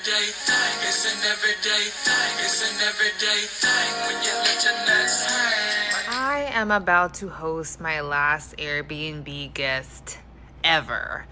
everyday thing. It's an everyday thing. It's an everyday thing when you let your nuts hang. I am about to host my last Airbnb guest ever.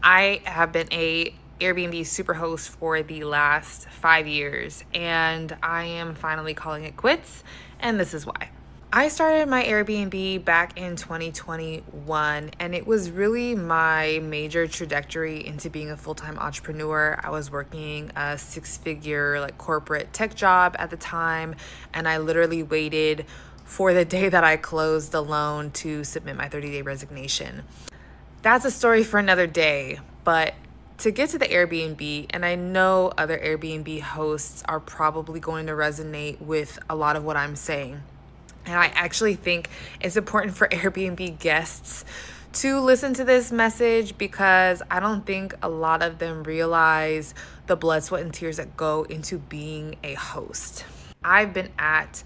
I have been a Airbnb superhost for the last 5 years, and I am finally calling it quits, and this is why. I started my Airbnb back in 2021, and it was really my major trajectory into being a full-time entrepreneur. I was working a six-figure corporate tech job at the time, and I literally waited for the day that I closed the loan to submit my 30-day resignation. That's a story for another day, but to get to the Airbnb, and I know other Airbnb hosts are probably going to resonate with a lot of what I'm saying. And I actually think it's important for Airbnb guests to listen to this message because I don't think a lot of them realize the blood, sweat, and tears that go into being a host. I've been at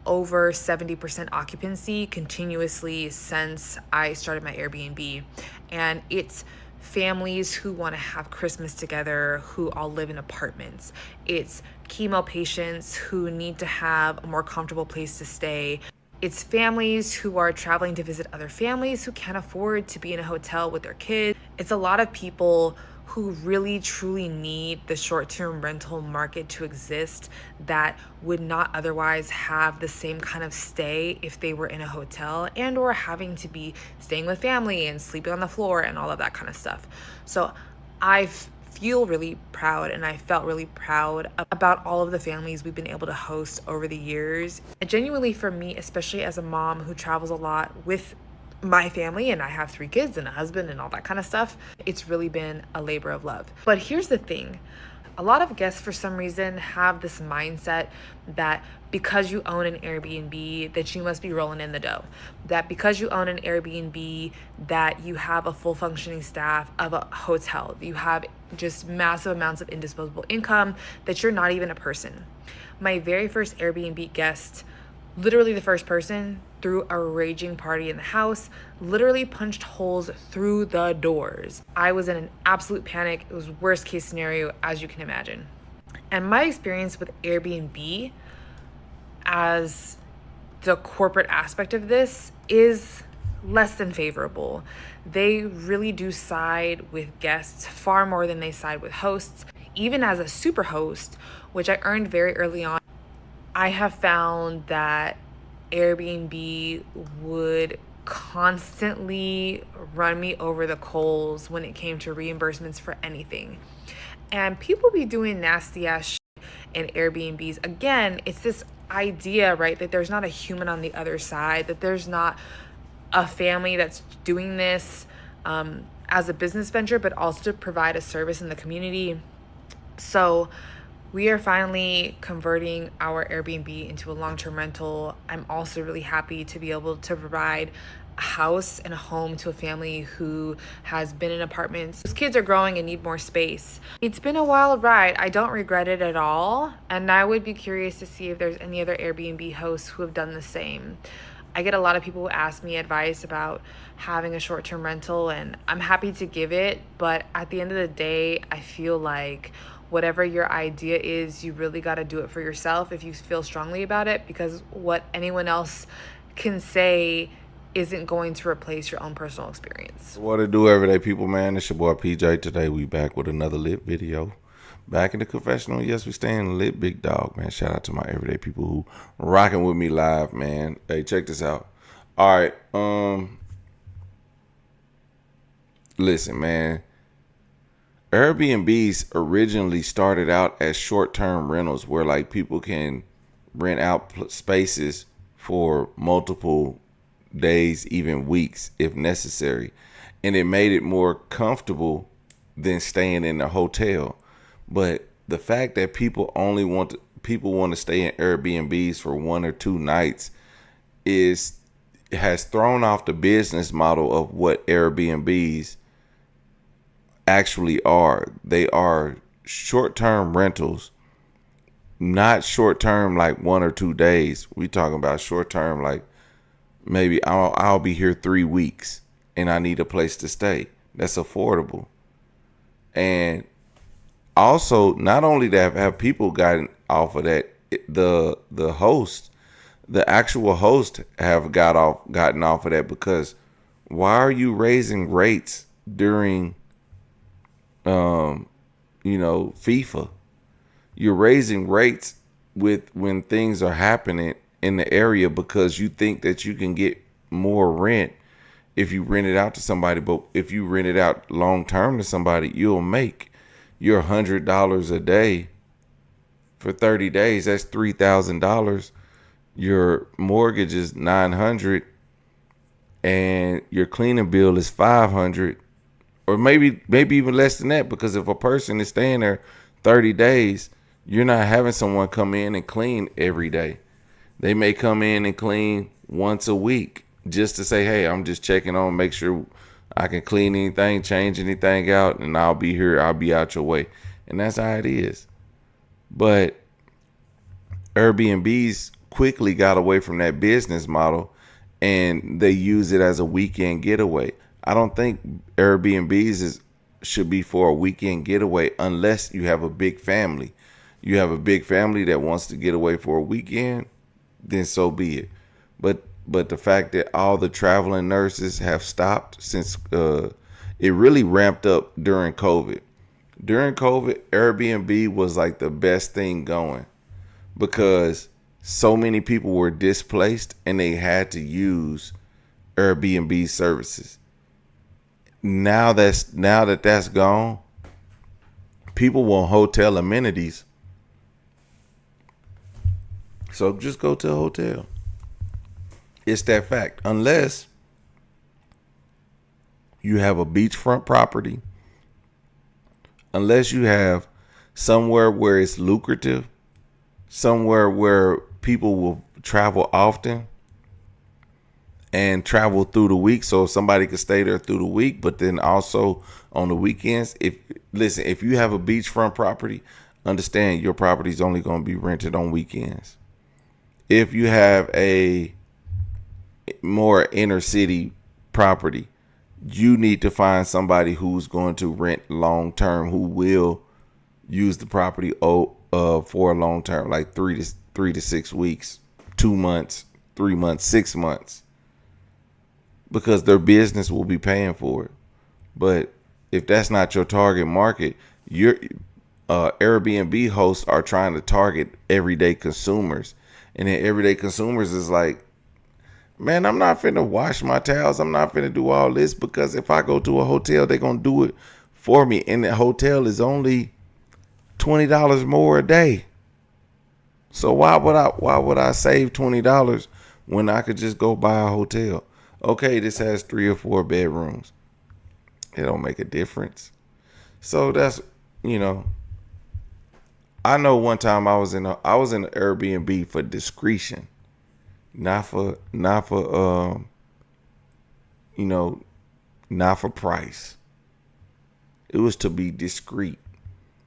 over 70% occupancy continuously since I started my Airbnb. And it's families who want to have Christmas together who all live in apartments. It's chemo patients who need to have a more comfortable place to stay. It's families who are traveling to visit other families who can't afford to be in a hotel with their kids. It's a lot of people who really truly need the short-term rental market to exist that would not otherwise have the same kind of stay if they were in a hotel and or having to be staying with family and sleeping on the floor and all of that kind of stuff. So I feel really proud, and I felt really proud about all of the families we've been able to host over the years. And genuinely for me, especially as a mom who travels a lot with my family, and I have 3 kids and a husband and all that kind of stuff, it's really been a labor of love. But here's the thing. A lot of guests, for some reason, have this mindset that because you own an Airbnb, that you must be rolling in the dough. That because you own an Airbnb, that you have a full functioning staff of a hotel. You have just massive amounts of indisposable income, that you're not even a person. My very first Airbnb guest, literally the first person, threw a raging party in the house, literally punched holes through the doors. I was in an absolute panic. It was worst case scenario, as you can imagine. And my experience with Airbnb as the corporate aspect of this is less than favorable. They really do side with guests far more than they side with hosts. Even as a super host, which I earned very early on, I have found that Airbnb would constantly run me over the coals when it came to reimbursements for anything. And people be doing nasty ass shit in Airbnbs. Again, it's this idea, right, that there's not a human on the other side, that there's not a family that's doing this as a business venture, but also to provide a service in the community. So we are finally converting our Airbnb into a long-term rental. I'm also really happy to be able to provide a house and a home to a family who has been in apartments. Those kids are growing and need more space. It's been a wild ride. I don't regret it at all. And I would be curious to see if there's any other Airbnb hosts who have done the same. I get a lot of people who ask me advice about having a short-term rental, and I'm happy to give it. But at the end of the day, I feel like whatever your idea is, you really got to do it for yourself if you feel strongly about it, because what anyone else can say isn't going to replace your own personal experience. What it do, everyday people, man? It's your boy PJ. Today we back with another lit video. Back in the confessional. Yes, we staying lit, big dog, man. Shout out to my everyday people who rocking with me live, man. Hey, check this out. All right. Listen, man. Airbnbs originally started out as short-term rentals where people can rent out spaces for multiple days, even weeks if necessary. And it made it more comfortable than staying in a hotel. But the fact that people want to stay in Airbnbs for 1 or 2 nights has thrown off the business model of what Airbnbs actually are. They are short-term rentals, not short-term 1 or 2 days. We talking about short-term maybe I'll be here 3 weeks and I need a place to stay. That's affordable. And also, not only that have people gotten off of that, the host, the actual host have gotten off of that, because why are you raising rates during FIFA? You're raising rates when things are happening in the area because you think that you can get more rent if you rent it out to somebody. But if you rent it out long term to somebody, you'll make your $100 a day for 30 days. That's $3,000. Your mortgage is $900, and your cleaning bill is $500, or maybe even less than that. Because if a person is staying there 30 days, you're not having someone come in and clean every day. They may come in and clean once a week just to say, hey, I'm just checking on, make sure I can clean anything, change anything out, and I'll be here. I'll be out your way. And that's how it is. But Airbnbs quickly got away from that business model, and they use it as a weekend getaway. I don't think Airbnbs should be for a weekend getaway unless you have a big family. You have a big family that wants to get away for a weekend, then so be it. But the fact that all the traveling nurses have stopped since it really ramped up during COVID. During COVID, Airbnb was like the best thing going because so many people were displaced and they had to use Airbnb services. Now that that's gone, people want hotel amenities. So just go to a hotel. It's that fact. Unless you have a beachfront property, unless you have somewhere where it's lucrative, somewhere where people will travel often and travel through the week, so somebody can stay there through the week, but then also on the weekends. If you have a beachfront property, understand your property is only going to be rented on weekends. If you have a more inner city property, you need to find somebody who's going to rent long term, who will use the property for a long term, like 3 to 6 weeks, 2 months, 3 months, 6 months, because their business will be paying for it. But if that's not your target market, your Airbnb hosts are trying to target everyday consumers, and then everyday consumers is like, man, I'm not finna wash my towels. I'm not finna do all this, because if I go to a hotel, they're going to do it for me. And the hotel is only $20 more a day. So why would I save $20 when I could just go buy a hotel? Okay, this has 3 or 4 bedrooms. It don't make a difference. So that's, I know one time I was in an Airbnb for discretion. Not for price. It was to be discreet,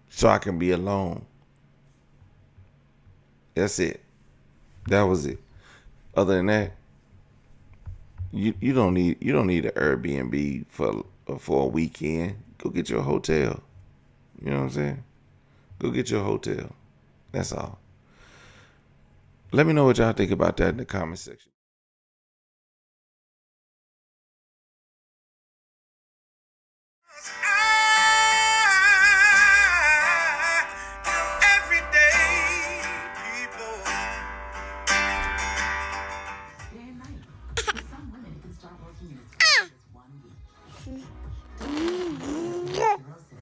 so I can be alone. That's it. That was it. Other than that, you don't need an Airbnb for a weekend. Go get your hotel. You know what I'm saying? Go get your hotel. That's all. Let me know what y'all think about that in the comment section.